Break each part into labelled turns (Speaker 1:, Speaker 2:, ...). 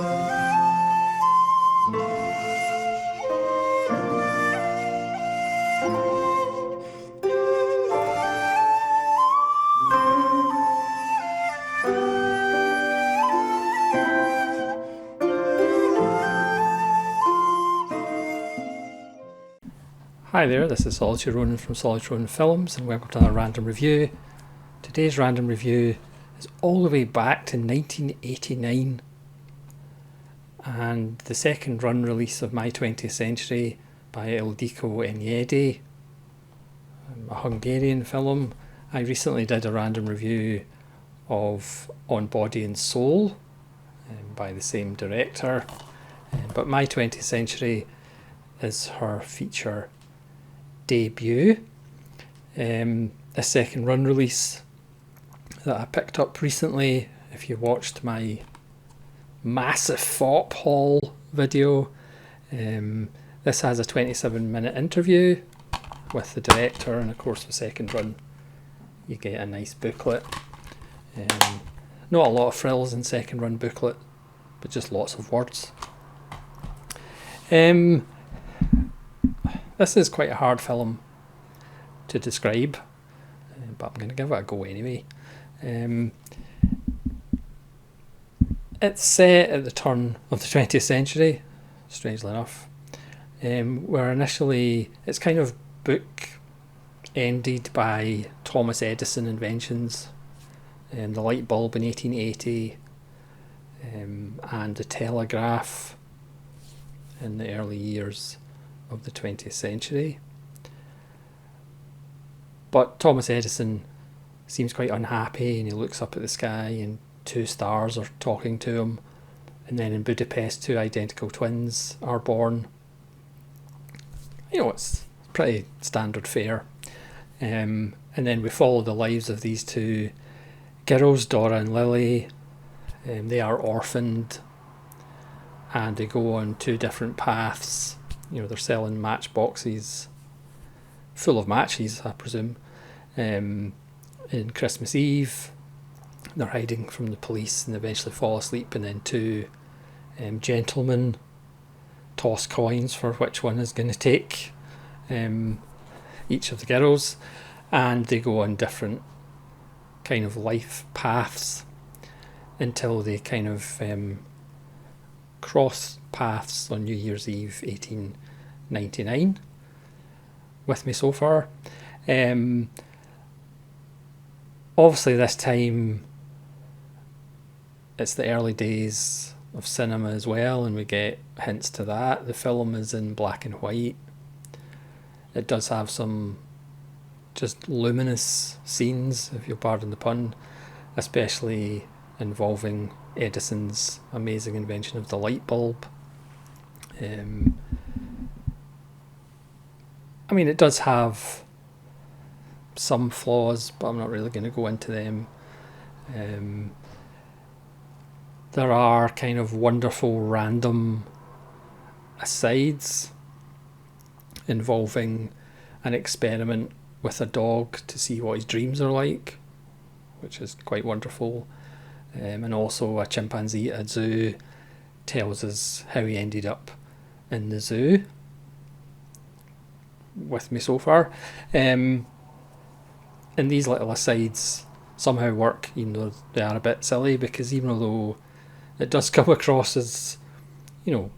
Speaker 1: Hi there, this is Solitude Ronin from Solitude Ronin Films, and welcome to another random review. Today's random review is all the way back to 1989 and the second run release of My 20th Century by IIldiko Enyedi, a Hungarian film. I recently did a random review of On Body and Soul by the same director, but My 20th Century is her feature debut, a second run release that I picked up recently. If you watched my massive FOP haul video, this has a 27-minute interview with the director, and of course the second run you get a nice booklet. Not a lot of frills in second run booklet, but just lots of words. This is quite a hard film to describe, but I'm going to give it a go anyway. It's set at the turn of the 20th century, strangely enough, where initially it's kind of book ended by Thomas Edison inventions, the light bulb in 1880, and the telegraph in the early years of the 20th century. But Thomas Edison seems quite unhappy, and he looks up at the sky and two stars are talking to him, and then in Budapest two identical twins are born. It's pretty standard fare. And then we follow the lives of these two girls, Dora and Lily. They are orphaned and they go on two different paths. They're selling matchboxes full of matches, I presume. In Christmas Eve, they're hiding from the police and eventually fall asleep, and then two gentlemen toss coins for which one is going to take each of the girls, and they go on different kind of life paths until they kind of cross paths on New Year's Eve 1899. With me so far? Obviously this time it's the early days of cinema as well, and we get hints to that. The film is in black and white. It does have some just luminous scenes, if you'll pardon the pun, especially involving Edison's amazing invention of the light bulb. It does have some flaws, but I'm not really going to go into them. There are kind of wonderful random asides involving an experiment with a dog to see what his dreams are like, which is quite wonderful. And also a chimpanzee at a zoo tells us how he ended up in the zoo. With me so far. And these little asides somehow work, even though they are a bit silly, because even though it does come across as, a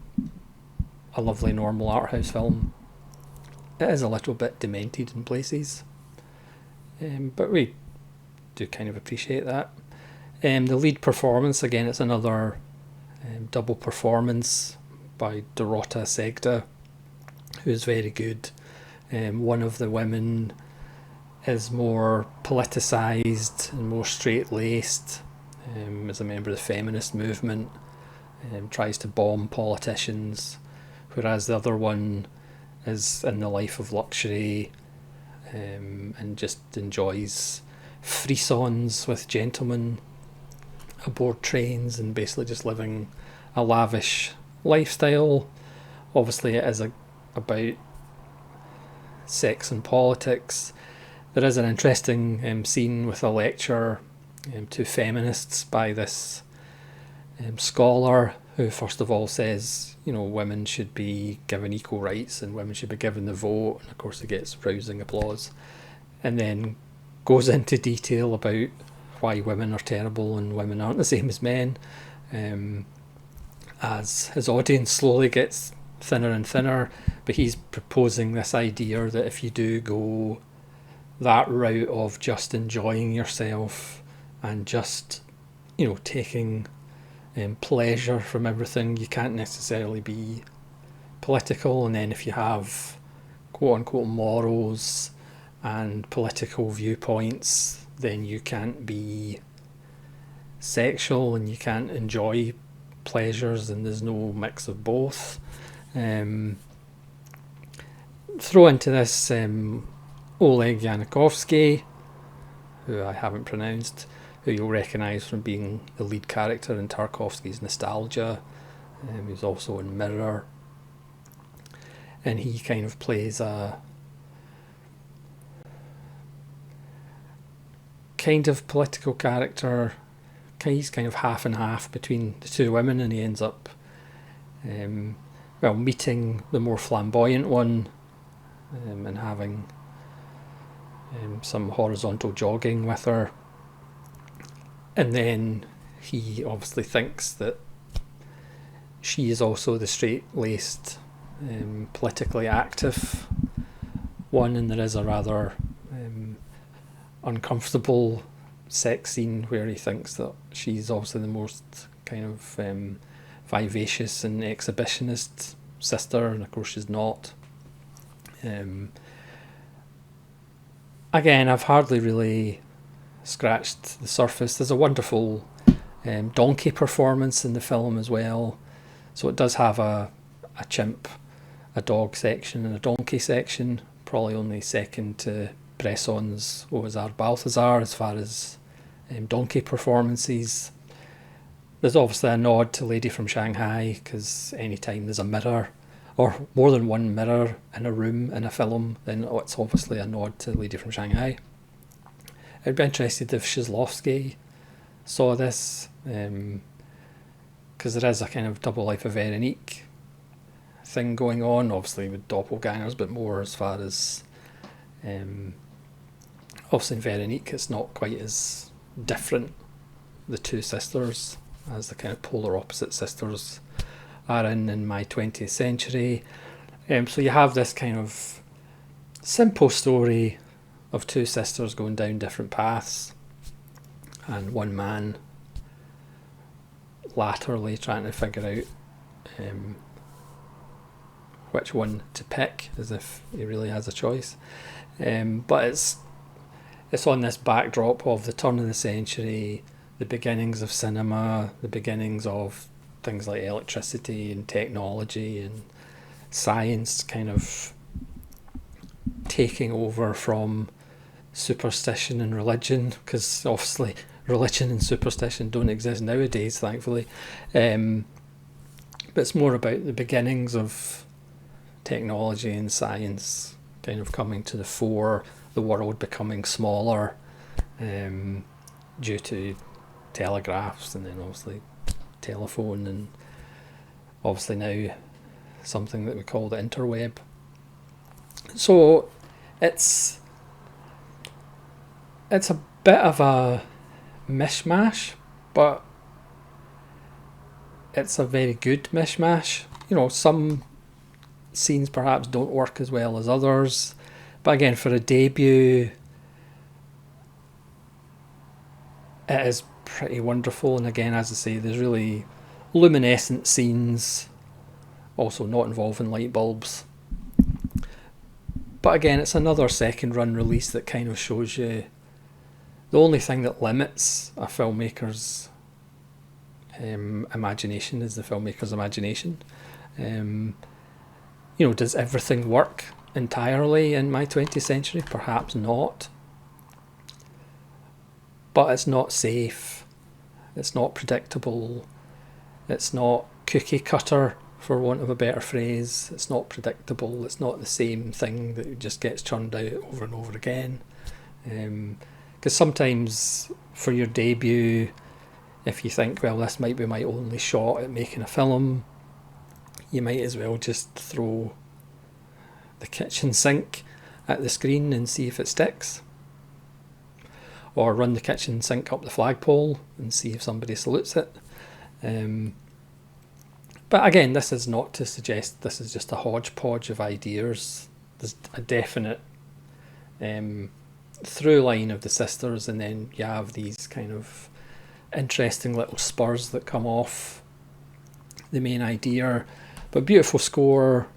Speaker 1: lovely normal art house film, it is a little bit demented in places. But we do kind of appreciate that. The lead performance, again, it's another double performance by Dorota Segda, who is very good. One of the women is more politicised and more straight-laced, as a member of the feminist movement, tries to bomb politicians, whereas the other one is in the life of luxury, and just enjoys frissons with gentlemen aboard trains and basically just living a lavish lifestyle. Obviously it is about sex and politics. There is an interesting scene with a lecture to feminists by this scholar who first of all says, women should be given equal rights and women should be given the vote, and of course he gets rousing applause, and then goes into detail about why women are terrible and women aren't the same as men, as his audience slowly gets thinner and thinner. But he's proposing this idea that if you do go that route of just enjoying yourself and just, taking pleasure from everything, you can't necessarily be political. And then if you have quote unquote morals and political viewpoints, then you can't be sexual and you can't enjoy pleasures, and there's no mix of both. Throw into this Oleg Yanikovsky, who I haven't pronounced, who you'll recognise from being the lead character in Tarkovsky's Nostalgia. He's also in Mirror, and he kind of plays a kind of political character. He's kind of half and half between the two women, and he ends up meeting the more flamboyant one and having some horizontal jogging with her, and then he obviously thinks that she is also the straight-laced, politically active one, and there is a rather uncomfortable sex scene where he thinks that she's obviously the most kind of vivacious and exhibitionist sister, and of course she's not. Again, I've hardly really scratched the surface. There's a wonderful donkey performance in the film as well. So it does have a chimp, a dog section and a donkey section, probably only second to Bresson's Ozar Balthazar as far as donkey performances. There's obviously a nod to Lady from Shanghai, because anytime there's a mirror or more than one mirror in a room in a film, then it's obviously a nod to Lady from Shanghai. I'd be interested if Shizlovsky saw this, because there is a kind of double life of Veronique thing going on, obviously with doppelgangers, but more as far as obviously in Veronique it's not quite as different, the two sisters, as the kind of polar opposite sisters are in My 20th Century. So you have this kind of simple story of two sisters going down different paths, and one man latterly trying to figure out which one to pick, as if he really has a choice. But it's on this backdrop of the turn of the century, the beginnings of cinema, the beginnings of things like electricity and technology and science kind of taking over from superstition and religion, because obviously religion and superstition don't exist nowadays, thankfully. But it's more about the beginnings of technology and science kind of coming to the fore, the world becoming smaller due to telegraphs, and then obviously telephone, and obviously now something that we call the interweb. So it's a bit of a mishmash, but it's a very good mishmash. Some scenes perhaps don't work as well as others, but again, for a debut, it is pretty wonderful. And again, as I say, there's really luminescent scenes, also not involving light bulbs. But again, it's another second run release that kind of shows you the only thing that limits a filmmaker's imagination is the filmmaker's imagination. Does everything work entirely in My 20th Century? Perhaps not. But it's not safe, it's not predictable, it's not cookie cutter, for want of a better phrase. It's not predictable, it's not the same thing that just gets churned out over and over again. Because sometimes for your debut, If you think, well, this might be my only shot at making a film, you might as well just throw the kitchen sink at the screen and see if it sticks. Or run the kitchen sink up the flagpole and see if somebody salutes it. But again, this is not to suggest this is just a hodgepodge of ideas. There's a definite through line of the sisters, and then you have these kind of interesting little spurs that come off the main idea. But beautiful score,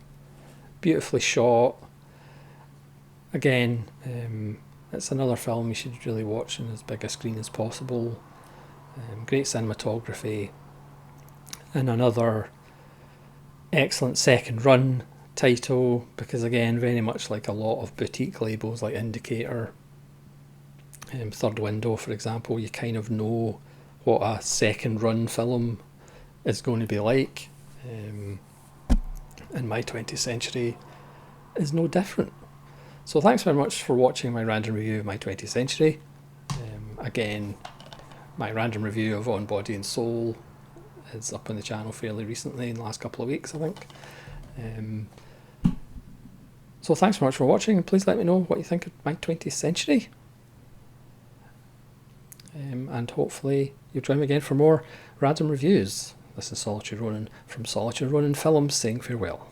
Speaker 1: beautifully shot. Again, it's another film you should really watch on as big a screen as possible. Great cinematography, and another excellent second run title, because again, very much like a lot of boutique labels like Indicator, Third Window for example, you kind of know what a second run film is going to be like, and My 20th Century is no different. So thanks very much for watching my random review of My 20th Century. Again, my random review of On Body and Soul is up on the channel fairly recently, in the last couple of weeks I think. So thanks very much for watching, and please let me know what you think of My 20th Century. And hopefully you'll join me again for more random reviews. This is Solitary Ronin from Solitary Ronin Films saying farewell.